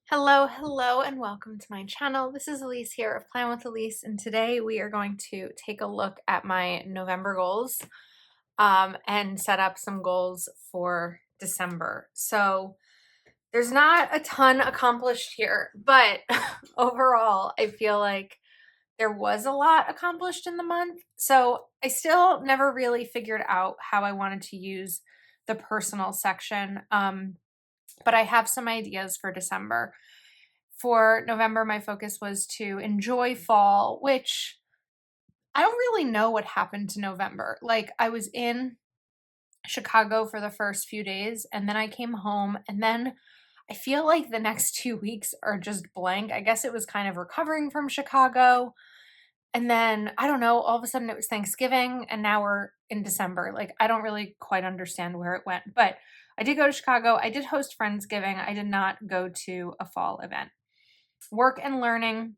Hello, and welcome to my channel. This is Elise here of Plan with Elise, and today we are going to take a look at my November goals and set up some goals for December. So there's not a ton accomplished here, but overall, I feel like there was a lot accomplished in the month. So I still never really figured out how I wanted to use the personal section, but I have some ideas for December. For November, my focus was to enjoy fall, which I don't really know what happened to November. Like, I was in Chicago for the first few days, and then I came home, and then I feel like the next 2 weeks are just blank. I guess it was kind of recovering from Chicago. And then, I don't know, all of a sudden it was Thanksgiving, and now we're in December. Like, I don't really quite understand where it went. But I did go to Chicago. I did host Friendsgiving. I did not go to a fall event. Work and learning.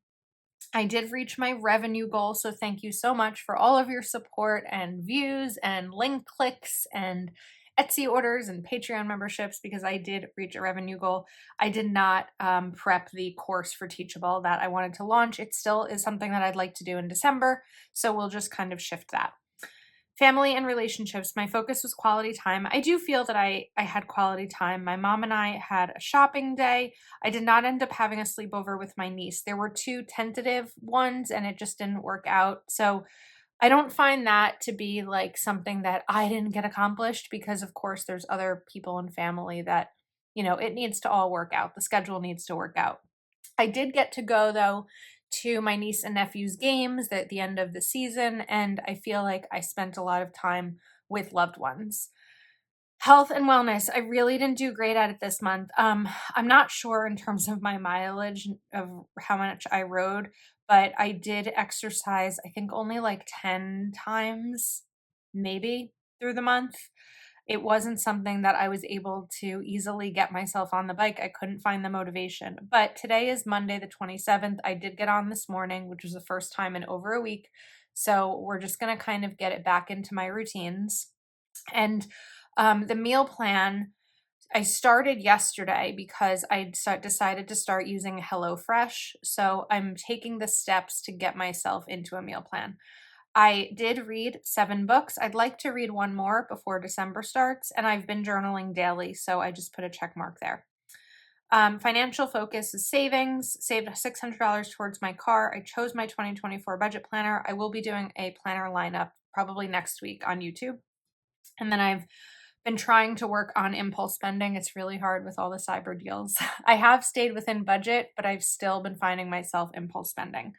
I did reach my revenue goal, so thank you so much for all of your support and views and link clicks and Etsy orders and Patreon memberships, because I did reach a revenue goal. I did not prep the course for Teachable that I wanted to launch. It still is something that I'd like to do in December, so we'll just kind of shift that. Family and relationships. My focus was quality time. I do feel that I had quality time. My mom and I had a shopping day. I did not end up having a sleepover with my niece. There were two tentative ones and it just didn't work out. So I don't find that to be like something that I didn't get accomplished, because of course there's other people in family that, it needs to all work out. The schedule needs to work out. I did get to go though to my niece and nephew's games at the end of the season, and I feel like I spent a lot of time with loved ones. Health and wellness, I really didn't do great at it this month. I'm not sure in terms of my mileage of how much I rode, but I did exercise, I think only like 10 times, maybe, through the month. It wasn't something that I was able to easily get myself on the bike. I couldn't find the motivation. But today is Monday, the 27th. I did get on this morning, which was the first time in over a week. So we're just going to kind of get it back into my routines. And the meal plan, I started yesterday because I decided to start using HelloFresh. So I'm taking the steps to get myself into a meal plan. I did read 7 books. I'd like to read one more before December starts, and I've been journaling daily, so I just put a check mark there. Financial focus is savings. Saved $600 towards my car. I chose my 2024 budget planner. I will be doing a planner lineup probably next week on YouTube. And then I've been trying to work on impulse spending. It's really hard with all the cyber deals. I have stayed within budget, but I've still been finding myself impulse spending.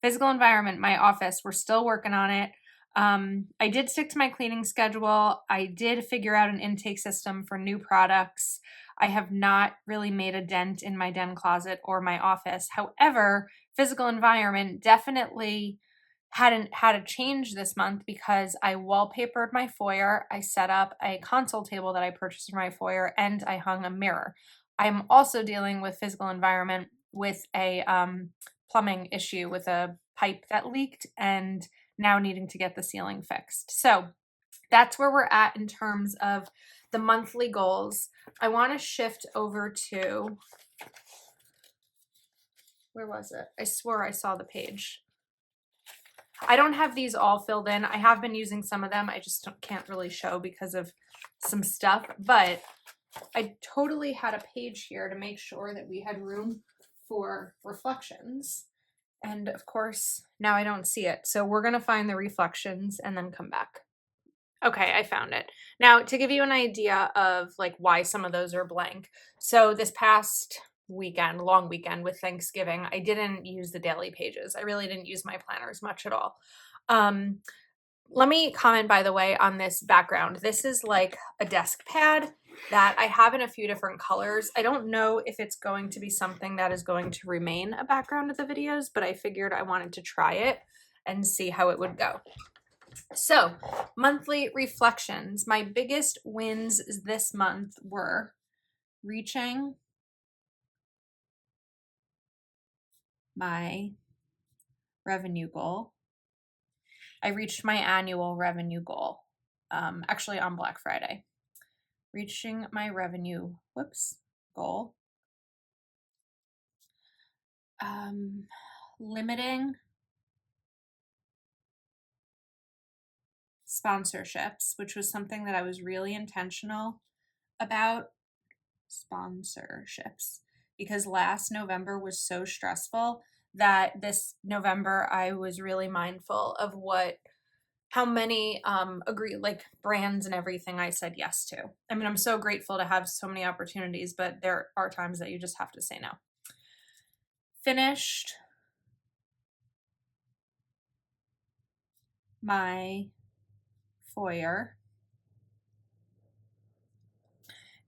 Physical environment, my office, we're still working on it. I did stick to my cleaning schedule. I did figure out an intake system for new products. I have not really made a dent in my den closet or my office. However, physical environment definitely hadn't had a change this month, because I wallpapered my foyer. I set up a console table that I purchased for my foyer, and I hung a mirror. I'm also dealing with physical environment with a plumbing issue with a pipe that leaked, and now needing to get the ceiling fixed. So that's where we're at in terms of the monthly goals. I want to shift over to, where was it? I swore I saw the page. I don't have these all filled in. I have been using some of them. I just can't really show because of some stuff, but I totally had a page here to make sure that we had room for reflections. And of course, now I don't see it. So we're going to find the reflections and then come back. Okay, I found it. Now, to give you an idea of like why some of those are blank. So this past weekend, long weekend with Thanksgiving, I didn't use the daily pages. I really didn't use my planners much at all. Let me comment, by the way, on this background. This is like a desk pad that I have in a few different colors. I don't know if it's going to be something that is going to remain a background of the videos, but I figured I wanted to try it and see how it would go. So, monthly reflections. My biggest wins this month were reaching my revenue goal. I reached my annual revenue goal, actually on Black Friday. Reaching my revenue, goal. limiting sponsorships, which was something that I was really intentional about. Sponsorships, because last November was so stressful that this November I was really mindful of how many brands and everything I said yes to. I mean, I'm so grateful to have so many opportunities, but there are times that you just have to say no. Finished my foyer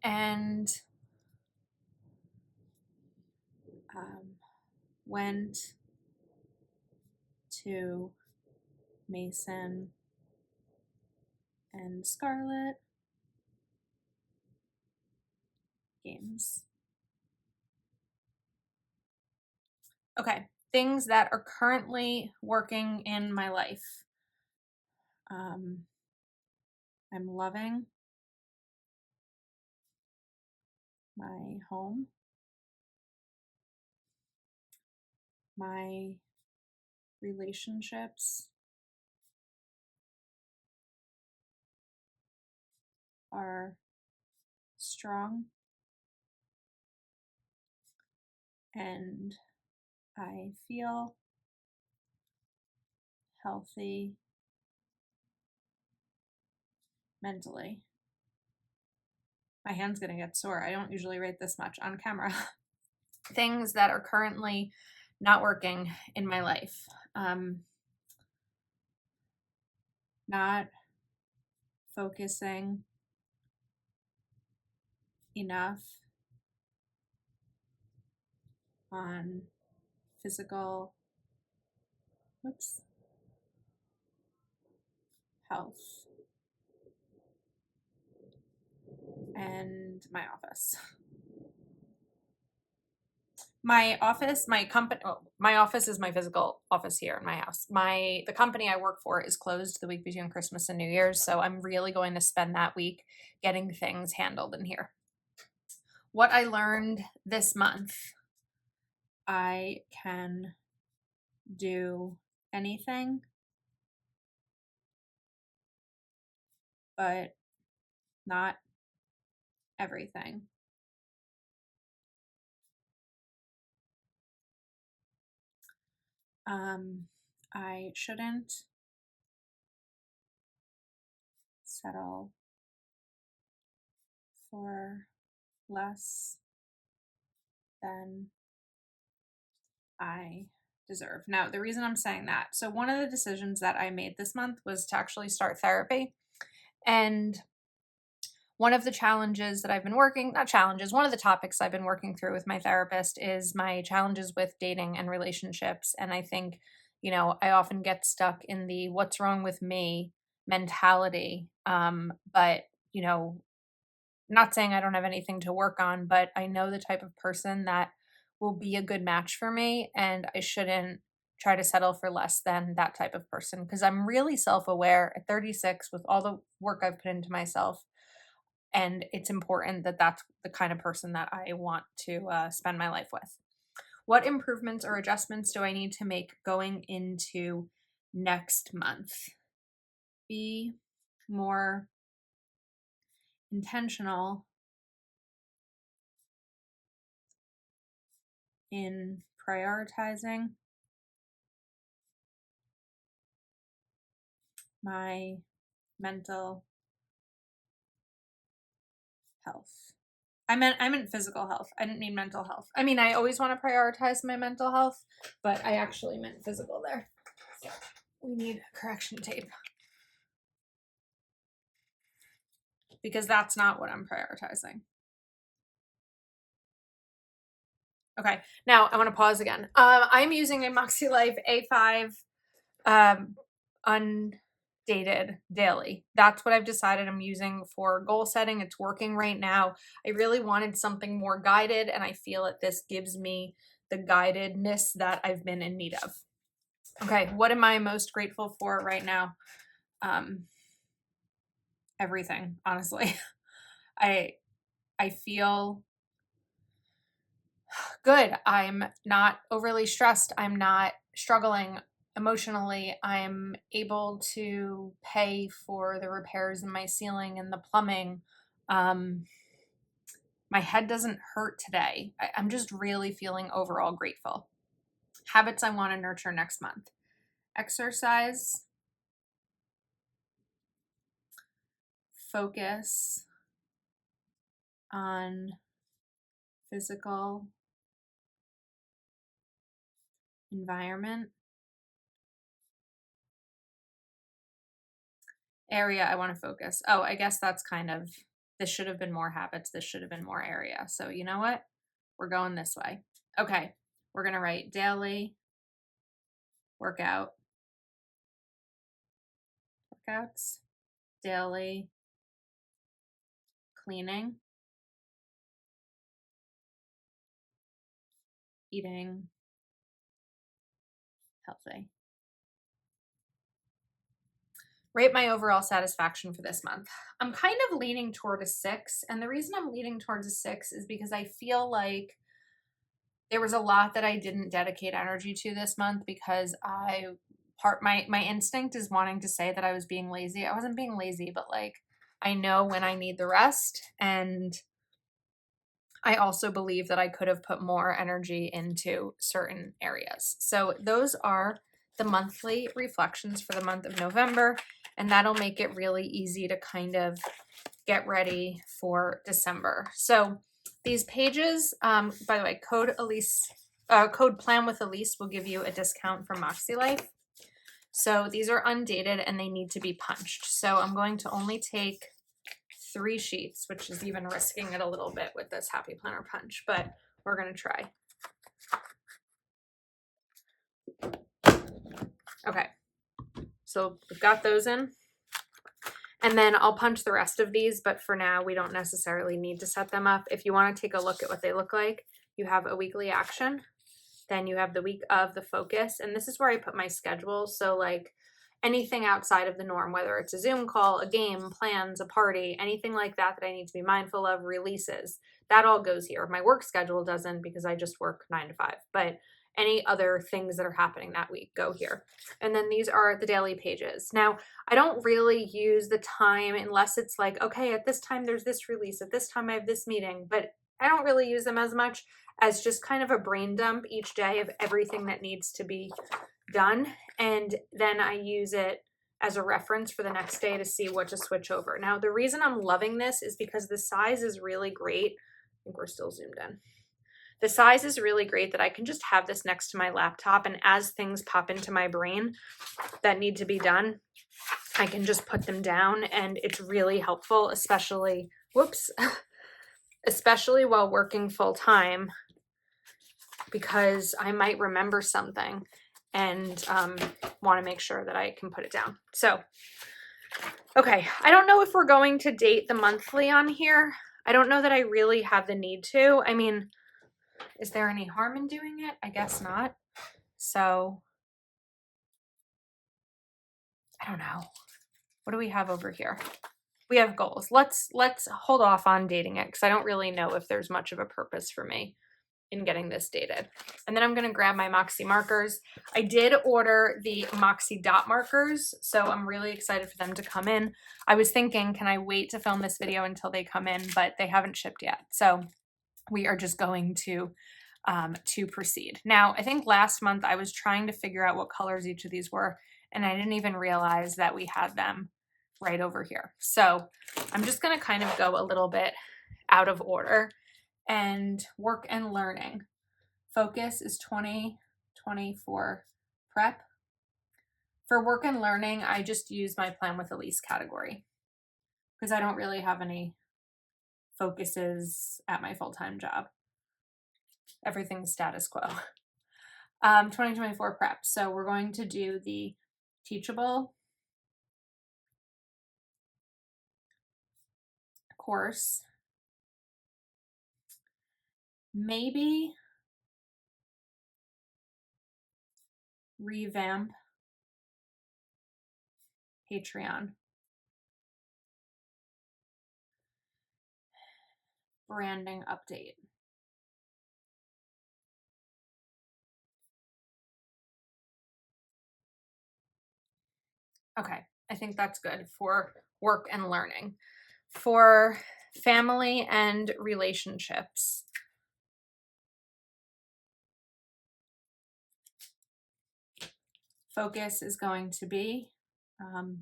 and went to Mason and Scarlet games. Okay, things that are currently working in my life. I'm loving my home, my relationships are strong, and I feel healthy mentally. My hand's gonna get sore. I don't usually write this much on camera. Things that are currently not working in my life. Not focusing enough on physical health and my office. My office, my company, my office is my physical office here in my house. The company I work for is closed the week between Christmas and New Year's, so I'm really going to spend that week getting things handled in here. What I learned this month: I can do anything, but not everything. I shouldn't settle for less than I deserve. Now, the reason I'm saying that, so one of the decisions that I made this month was to actually start therapy. And one of the challenges that I've been one of the topics I've been working through with my therapist is my challenges with dating and relationships. And I think, I often get stuck in the what's wrong with me mentality. But, not saying I don't have anything to work on, but I know the type of person that will be a good match for me, and I shouldn't try to settle for less than that type of person, because I'm really self-aware at 36 with all the work I've put into myself, and it's important that that's the kind of person that I want to spend my life with. What improvements or adjustments do I need to make going into next month? Be more intentional in prioritizing my mental health. I meant physical health. I didn't mean mental health. I mean, I always want to prioritize my mental health, but I actually meant physical there. We need correction tape, because that's not what I'm prioritizing. Okay, now I want to pause again. I'm using a MakseLife A5 undated daily. That's what I've decided I'm using for goal setting. It's working right now. I really wanted something more guided, and I feel that this gives me the guidedness that I've been in need of. Okay, what am I most grateful for right now? Everything, honestly. I feel good. I'm not overly stressed. I'm not struggling emotionally. I'm able to pay for the repairs in my ceiling and the plumbing. My head doesn't hurt today. I'm just really feeling overall grateful. Habits I want to nurture next month: exercise, focus on physical environment. Area I want to focus. Oh, I guess that's kind of, this should have been more habits. This should have been more area. So you know what? We're going this way. Okay. We're going to write daily workouts, daily cleaning, eating healthy. Rate my overall satisfaction for this month. I'm kind of leaning toward a 6. And the reason I'm leaning towards a 6 is because I feel like there was a lot that I didn't dedicate energy to this month because my instinct is wanting to say that I was being lazy. I wasn't being lazy, but like I know when I need the rest, and I also believe that I could have put more energy into certain areas. So those are the monthly reflections for the month of November, and that'll make it really easy to kind of get ready for December. So these pages, by the way, code Plan with Elise will give you a discount from MakseLife. So these are undated and they need to be punched. So I'm going to only take 3 sheets, which is even risking it a little bit with this Happy Planner punch, but we're going to try. Okay, so we've got those in. And then I'll punch the rest of these, but for now, we don't necessarily need to set them up. If you want to take a look at what they look like, you have a weekly action, then you have the week of the focus, and this is where I put my schedule. So like anything outside of the norm, whether it's a Zoom call, a game, plans, a party, anything like that that I need to be mindful of, releases, that all goes here. My work schedule doesn't because I just work 9 to 5, but any other things that are happening that week go here. And then these are the daily pages. Now, I don't really use the time unless it's like, okay, at this time there's this release, at this time I have this meeting, but I don't really use them as much as just kind of a brain dump each day of everything that needs to be done. And then I use it as a reference for the next day to see what to switch over. Now, the reason I'm loving this is because the size is really great. I think we're still zoomed in. The size is really great that I can just have this next to my laptop, and as things pop into my brain that need to be done, I can just put them down, and it's really helpful, especially, especially while working full time, because I might remember something and want to make sure that I can put it down. So, okay, I don't know if we're going to date the monthly on here. I don't know that I really have the need to. I mean, is there any harm in doing it? I guess not. So, I don't know. What do we have over here? We have goals. Let's hold off on dating it because I don't really know if there's much of a purpose for me in getting this dated. And then I'm going to grab my Moxie markers. I did order the Moxie dot markers, so I'm really excited for them to come in. I was thinking, can I wait to film this video until they come in, but they haven't shipped yet. So we are just going to proceed. Now, I think last month I was trying to figure out what colors each of these were, and I didn't even realize that we had them right over here. So I'm just going to kind of go a little bit out of order. And work and learning. Focus is 2024 prep. For work and learning, I just use my Plan with Elise category because I don't really have any focuses at my full-time job. Everything's status quo. 2024 prep. So we're going to do the Teachable course. Maybe revamp Patreon. Branding update. Okay, I think that's good for work and learning. For family and relationships, focus is going to be, um,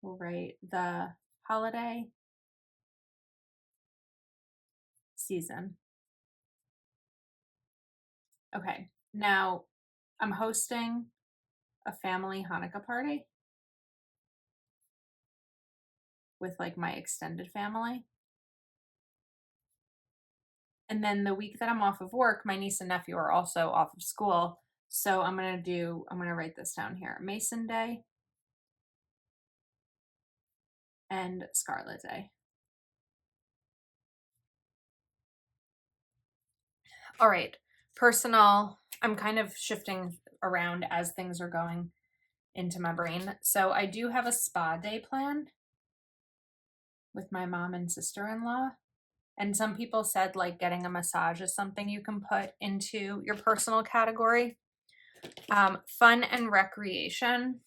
we'll write the holiday season. Okay, now I'm hosting a family Hanukkah party with like my extended family. And then the week that I'm off of work, my niece and nephew are also off of school. So I'm going to write this down here: Mason Day and Scarlet Day. All right, personal. I'm kind of shifting around as things are going into my brain. So I do have a spa day plan with my mom and sister-in-law. And some people said like getting a massage is something you can put into your personal category. Fun and recreation.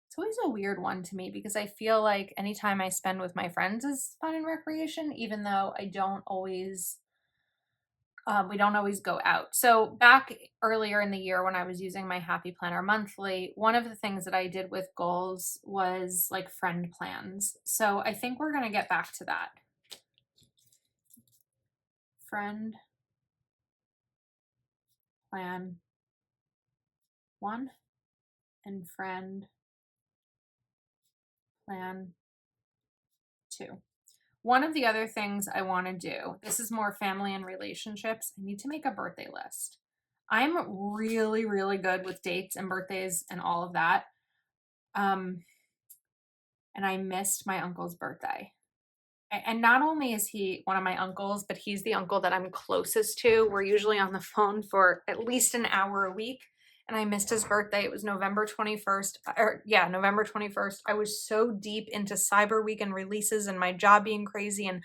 It's always a weird one to me because I feel like anytime I spend with my friends is fun and recreation, even though we don't always go out. So back earlier in the year when I was using my Happy Planner monthly, one of the things that I did with goals was like friend plans. So I think we're going to get back to that. Friend plan 1 and friend plan 2. One of the other things I want to do, this is more family and relationships, I need to make a birthday list. I'm really, really good with dates and birthdays and all of that. And I missed my uncle's birthday. And not only is he one of my uncles, but he's the uncle that I'm closest to. We're usually on the phone for at least an hour a week. And I missed his birthday. It was November 21st. November 21st. I was so deep into Cyber Week and releases and my job being crazy and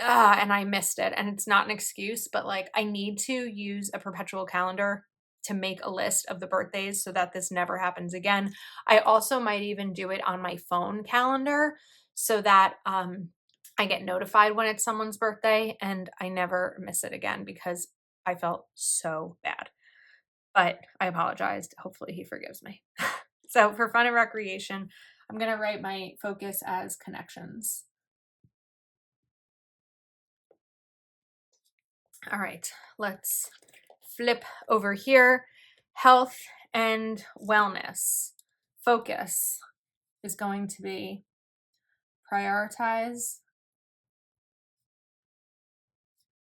I missed it. And it's not an excuse, but like I need to use a perpetual calendar to make a list of the birthdays so that this never happens again. I also might even do it on my phone calendar so that I get notified when it's someone's birthday and I never miss it again because I felt so bad. But I apologized. Hopefully he forgives me. So for fun and recreation, I'm going to write my focus as connections. All right, let's flip over here. Health and wellness. Focus is going to be prioritize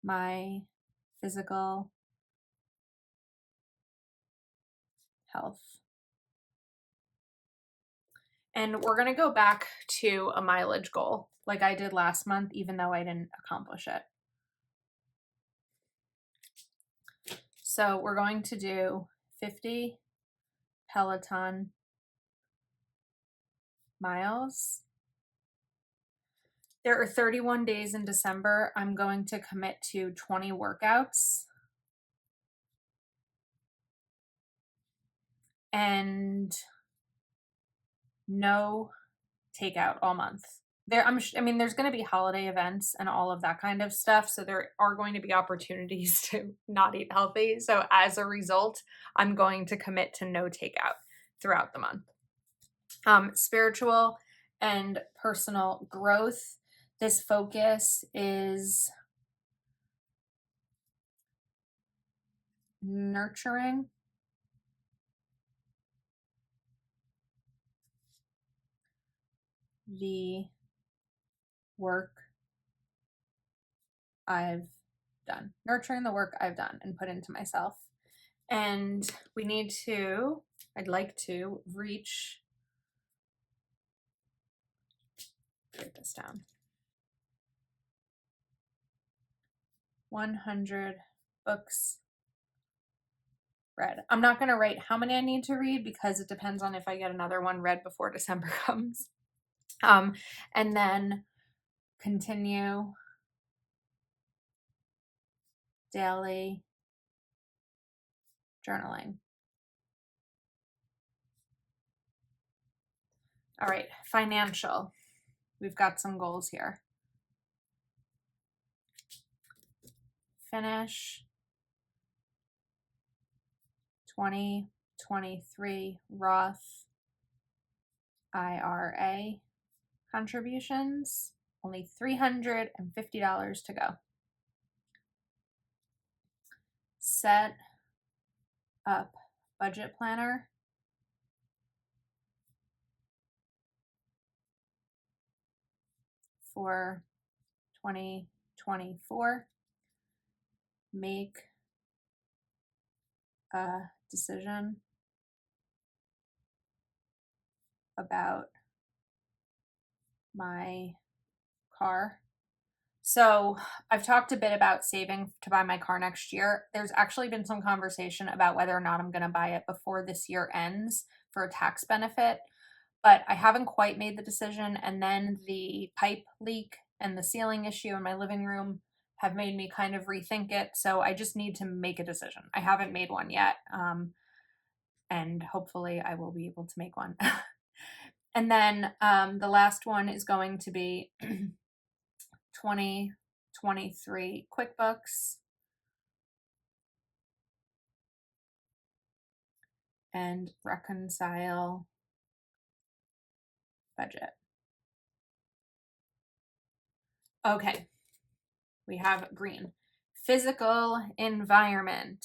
my physical health. And we're going to go back to a mileage goal like I did last month, even though I didn't accomplish it. So we're going to do 50 Peloton miles. There are 31 days in December. I'm going to commit to 20 workouts. And no takeout all month. There's going to be holiday events and all of that kind of stuff. So there are going to be opportunities to not eat healthy. So as a result, I'm going to commit to no takeout throughout the month. Spiritual and personal growth. This focus is nurturing the work I've done, nurturing the work I've done and put into myself. And I'd like to reach, write this down, 100 books read. I'm not going to write how many I need to read because it depends on if I get another one read before December comes. And then continue daily journaling. All right, financial. We've got some goals here. Finish 2023 Roth IRA contributions. Only $350 to go. Set up budget planner. For 2024. Make a decision about my car. So I've talked a bit about saving to buy my car next year. There's actually been some conversation about whether or not I'm going to buy it before this year ends for a tax benefit, but I haven't quite made the decision. And then the pipe leak and the ceiling issue in my living room have made me kind of rethink it. So I just need to make a decision. I haven't made one yet. And hopefully I will be able to make one. And then the last one is going to be 2023 QuickBooks and reconcile budget. Okay, we have green. Physical environment.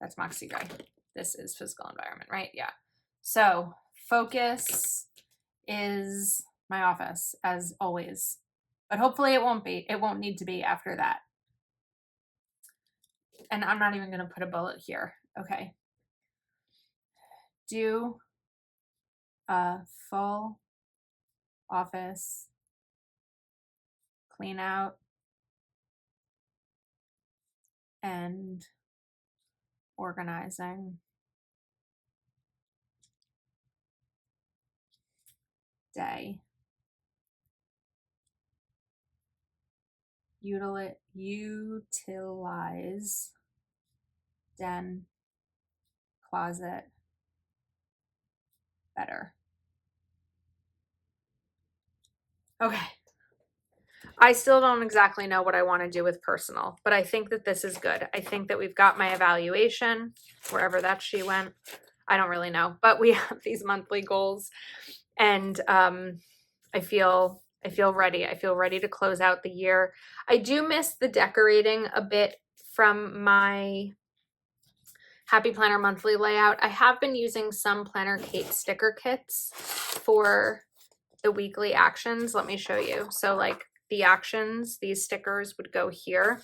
That's MakseLife. This is physical environment, right? Yeah. So focus is my office, as always. But hopefully it won't be. It won't need to be after that. And I'm not even going to put a bullet here. Okay. Do a full office clean out and organizing day. Utilize den closet better. Okay. I still don't exactly know what I want to do with personal, but I think that this is good. I think that we've got my evaluation, wherever that she went. I don't really know, but we have these monthly goals, and I feel ready. I feel ready to close out the year. I do miss the decorating a bit from my Happy Planner monthly layout. I have been using some Planner Kate sticker kits for the weekly actions. Let me show you. So like the actions, these stickers would go here,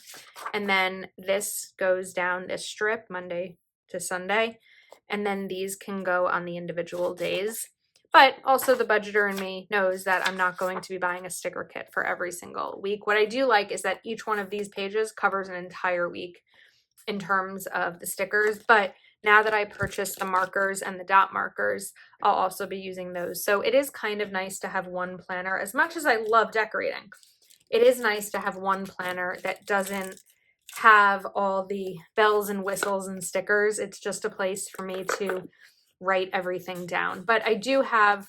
and then this goes down this strip Monday to Sunday, and then these can go on the individual days. But also the budgeter in me knows that I'm not going to be buying a sticker kit for every single week. What I do like is that each one of these pages covers an entire week in terms of the stickers, but now that I purchased the markers and the dot markers, I'll also be using those. So it is kind of nice to have one planner. As much as I love decorating, it is nice to have one planner that doesn't have all the bells and whistles and stickers. It's just a place for me to write everything down. But I do have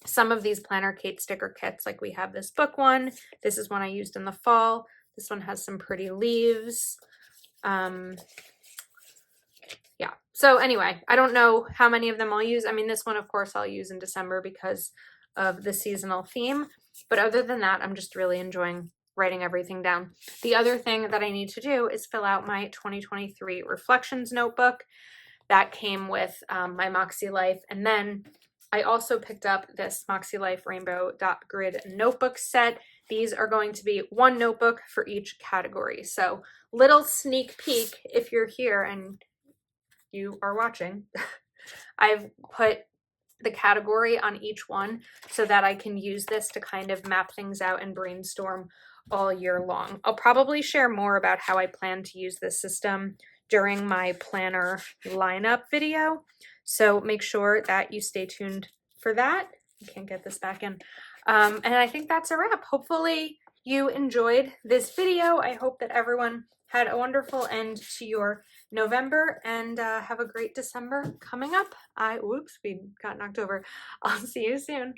some of these Planner Kate sticker kits. Like we have this book one. This is one I used in the fall. This one has some pretty leaves. Yeah. So anyway, I don't know how many of them I'll use. I mean, this one, of course, I'll use in December because of the seasonal theme. But other than that, I'm just really enjoying writing everything down. The other thing that I need to do is fill out my 2023 reflections notebook. That came with my MakseLife. And then I also picked up this MakseLife Rainbow Dot Grid notebook set. These are going to be one notebook for each category. So little sneak peek if you're here and you are watching. I've put the category on each one so that I can use this to kind of map things out and brainstorm all year long. I'll probably share more about how I plan to use this system during my planner lineup video. So make sure that you stay tuned for that. I can't get this back in. And I think that's a wrap. Hopefully you enjoyed this video. I hope that everyone had a wonderful end to your November, and have a great December coming up. Whoops, we got knocked over. I'll see you soon.